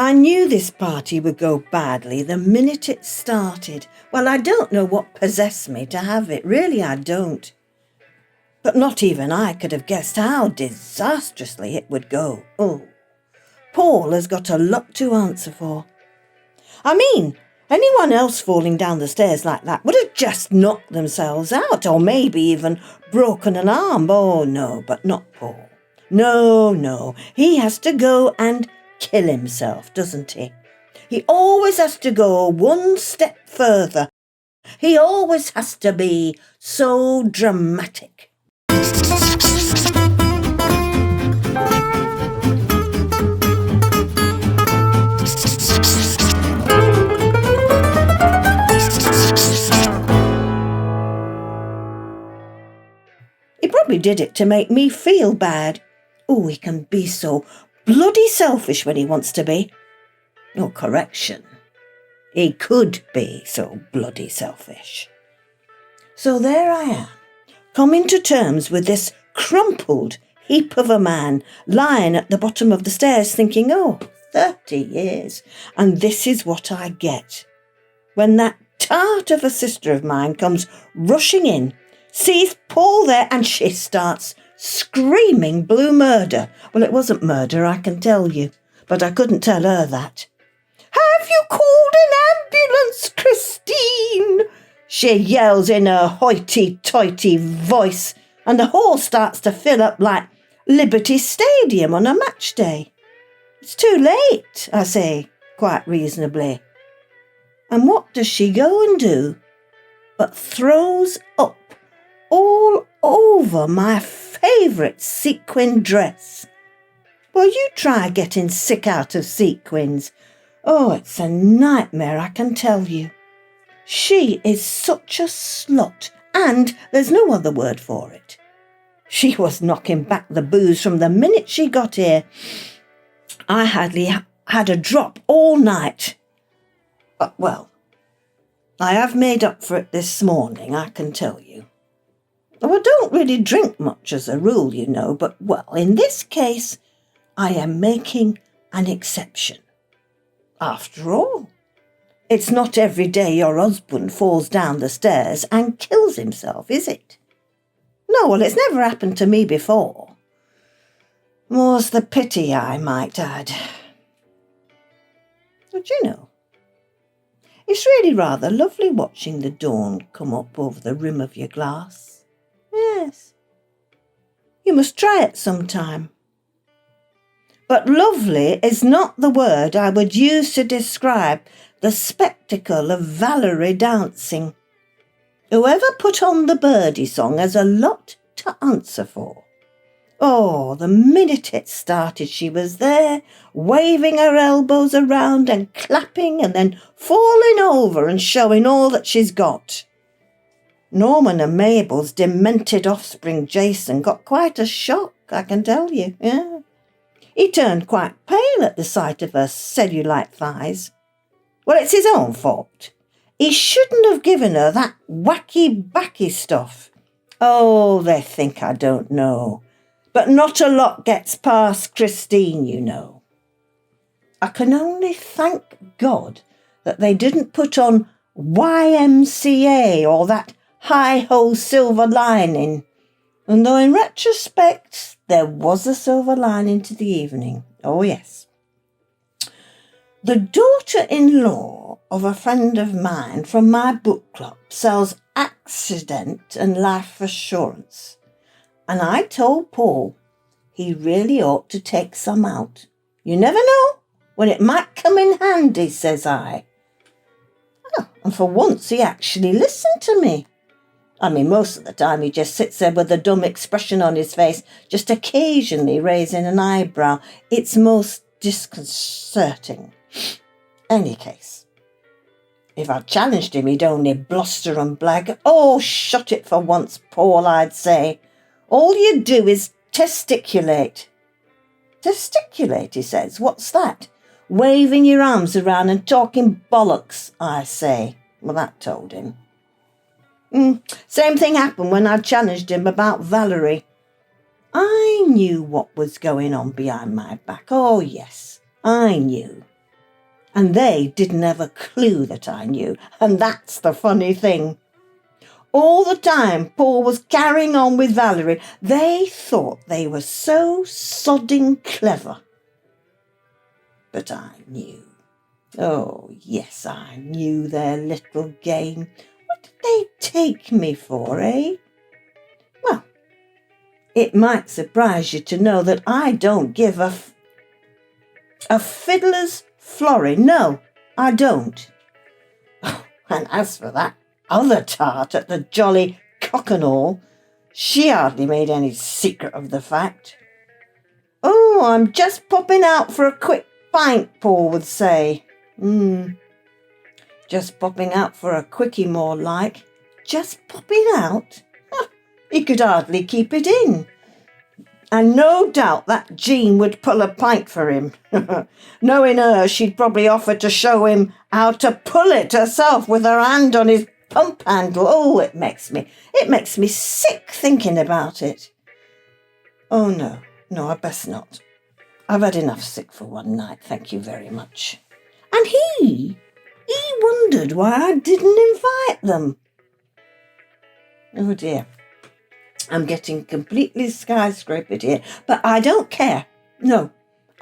I knew this party would go badly the minute it started. Well, I don't know what possessed me to have it. Really, I don't. But not even I could have guessed how disastrously it would go. Oh, Paul has got a lot to answer for. I mean, anyone else falling down the stairs like that would have just knocked themselves out, or maybe even broken an arm. Oh, no, but not Paul. No, he has to go and kill himself, doesn't he? He always has to go one step further. He always has to be so dramatic. He probably did it to make me feel bad. Oh, he can be so bloody selfish when he wants to be. Oh, correction. He could be so bloody selfish. So there I am, coming to terms with this crumpled heap of a man lying at the bottom of the stairs thinking, 30 years, and this is what I get. When that tart of a sister of mine comes rushing in, sees Paul there, and she starts screaming blue murder. Well, it wasn't murder, I can tell you, but I couldn't tell her that. Have you called an ambulance, Christine? She yells in her hoity-toity voice, and the hall starts to fill up like Liberty Stadium on a match day. It's too late, I say, quite reasonably. And what does she go and do but throws up all over my favourite sequin dress. Well, you try getting sick out of sequins. Oh, it's a nightmare, I can tell you. She is such a slut, and there's no other word for it. She was knocking back the booze from the minute she got here. I hardly had a drop all night. Well, I have made up for it this morning, I can tell you. I don't really drink much as a rule, you know, but, well, in this case, I am making an exception. After all, it's not every day your husband falls down the stairs and kills himself, is it? No, well, it's never happened to me before. More's the pity, I might add. But you know, it's really rather lovely watching the dawn come up over the rim of your glass. Yes, you must try it sometime. But lovely is not the word I would use to describe the spectacle of Valerie dancing. Whoever put on the birdie song has a lot to answer for. Oh, the minute it started, she was there, waving her elbows around and clapping and then falling over and showing all that she's got. Norman and Mabel's demented offspring, Jason, got quite a shock, I can tell you, yeah. He turned quite pale at the sight of her cellulite thighs. Well, it's his own fault. He shouldn't have given her that wacky-backy stuff. Oh, they think I don't know. But not a lot gets past Christine, you know. I can only thank God that they didn't put on YMCA or that high-ho silver lining. And though in retrospect, there was a silver lining to the evening. Oh, yes. The daughter-in-law of a friend of mine from my book club sells accident and life assurance. And I told Paul he really ought to take some out. You never know when it might come in handy, says I. Oh, and for once he actually listened to me. I mean, most of the time he just sits there with a dumb expression on his face, just occasionally raising an eyebrow. It's most disconcerting. Any case, if I challenged him, he'd only bluster and blag. Oh, shut it for once, Paul, I'd say. All you do is testiculate. Testiculate, he says. What's that? Waving your arms around and talking bollocks, I say. Well, that told him. Same thing happened when I challenged him about Valerie. I knew what was going on behind my back. Oh, yes, I knew. And they didn't have a clue that I knew, and that's the funny thing. All the time Paul was carrying on with Valerie, they thought they were so sodding clever. But I knew. Oh, yes, I knew their little game. What did they take me for, eh? Well, it might surprise you to know that I don't give a fiddler's florin. No, I don't. Oh, and as for that other tart at the Jolly Cock and All, she hardly made any secret of the fact. Oh, I'm just popping out for a quick pint, Paul would say. Just popping out for a quickie, more like. Just popping out? He could hardly keep it in. And no doubt that Jean would pull a pint for him. Knowing her, she'd probably offer to show him how to pull it herself with her hand on his pump handle. Oh, it makes me sick thinking about it. Oh, no, I best not. I've had enough sick for one night, thank you very much. And he wondered why I didn't invite them. Oh dear, I'm getting completely skyscrapered here, but I don't care. No,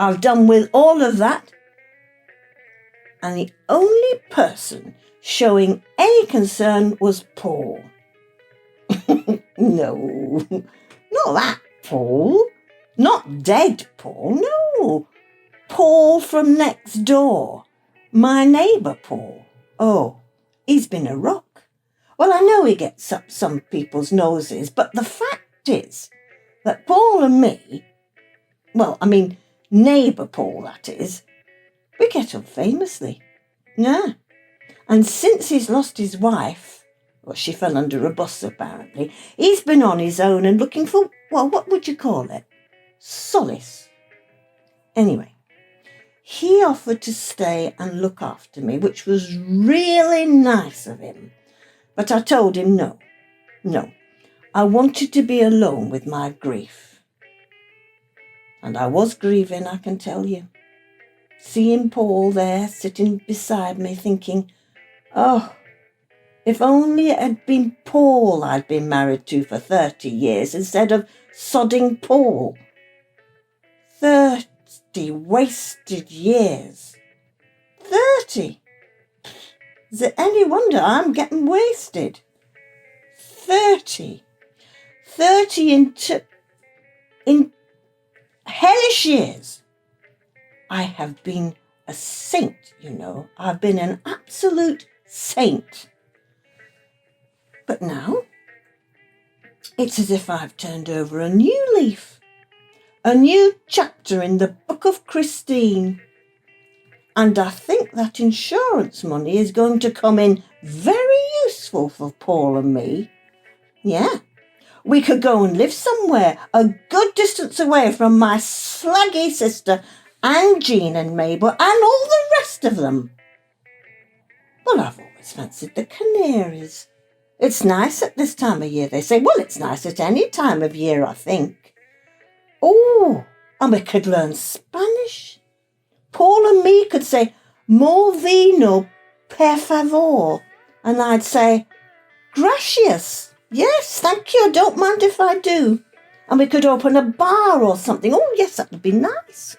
I've done with all of that. And the only person showing any concern was Paul. No, not that Paul. Not dead Paul, no. Paul from next door. My neighbour Paul. Oh, he's been a rock. Well, I know he gets up some people's noses, but the fact is that Paul and me, well, I mean, neighbour Paul, that is, we get on famously. Yeah. And since he's lost his wife, well, she fell under a bus apparently, he's been on his own and looking for, well, what would you call it? Solace. Anyway, he offered to stay and look after me, which was really nice of him. But I told him no. I wanted to be alone with my grief. And I was grieving, I can tell you. Seeing Paul there sitting beside me thinking, oh, if only it had been Paul I'd been married to for 30 years instead of sodding Paul. 30 wasted years. 30. Is it any wonder I'm getting wasted? 30. 30 in hellish years. I have been a saint, you know. I've been an absolute saint. But now, it's as if I've turned over a new leaf. A new chapter in the Book of Christine. And I think that insurance money is going to come in very useful for Paul and me. Yeah, we could go and live somewhere a good distance away from my slaggy sister and Jean and Mabel and all the rest of them. Well, I've always fancied the Canaries. It's nice at this time of year, they say. Well, it's nice at any time of year, I think. Oh, and we could learn Spanish. Paul and me could say, more vino, per favor. And I'd say, gracias. Yes, thank you. I don't mind if I do. And we could open a bar or something. Oh, yes, that would be nice.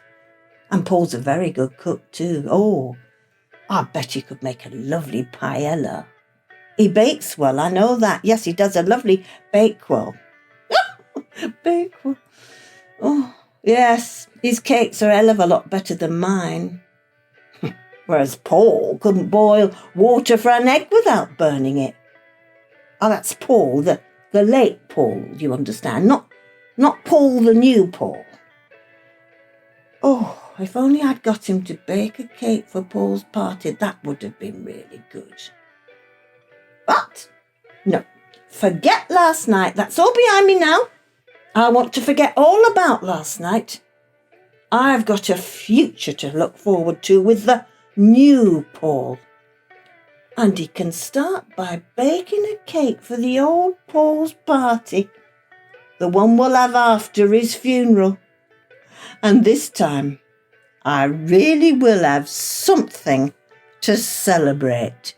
And Paul's a very good cook too. Oh, I bet he could make a lovely paella. He bakes well, I know that. Yes, he does a lovely bakewell. Bakewell. Oh, yes, his cakes are a hell of a lot better than mine. Whereas Paul couldn't boil water for an egg without burning it. Oh, that's Paul, the late Paul, you understand, not Paul the new Paul. Oh, if only I'd got him to bake a cake for Paul's party, that would have been really good. But, no, forget last night, that's all behind me now. I want to forget all about last night. I've got a future to look forward to with the new Paul. And he can start by baking a cake for the old Paul's party, the one we'll have after his funeral. And this time, I really will have something to celebrate.